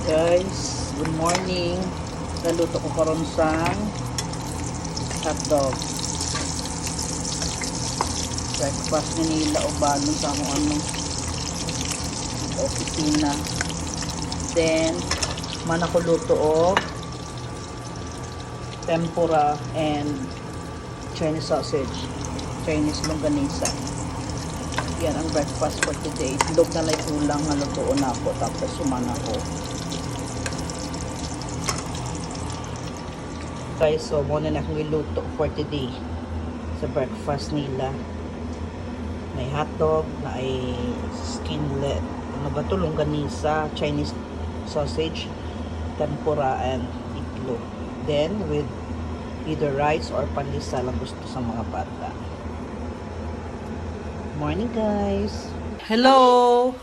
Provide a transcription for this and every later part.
Guys, good morning. Naluto ko karon sa hotdog. Breakfast ni nila o balon sa akong opisina. Then, man ako luto o tempura and Chinese sausage. Chinese longganisa. Yan ang breakfast for today. Itlog na lang ulang na lutoon ako. Tapos sumana ko. Guys, so muna na akong iluto for today sa breakfast nila. May hotdog, na ay skinlet, ano ba ito, longganisa, Chinese sausage, tempura, and itlog. Then, with either rice or pandesal ang gusto sa mga bata. Morning, guys! Hello!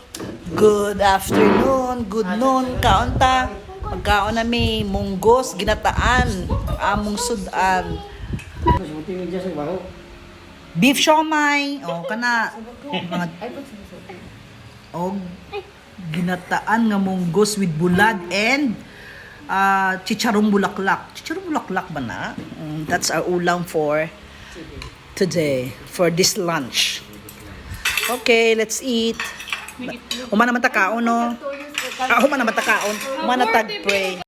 Good afternoon! Good noon! Kaunta! Magkaon na may munggos, ginataan, among sudan. Beef siomai. O, kana. O, ginataan nga munggos with bulad and chicharong bulaklak. Chicharong bulaklak ba na? That's our ulam for today, for this lunch. Okay, let's eat. Umana naman takaon, no? Umana naman takaon. Umana tag-pray.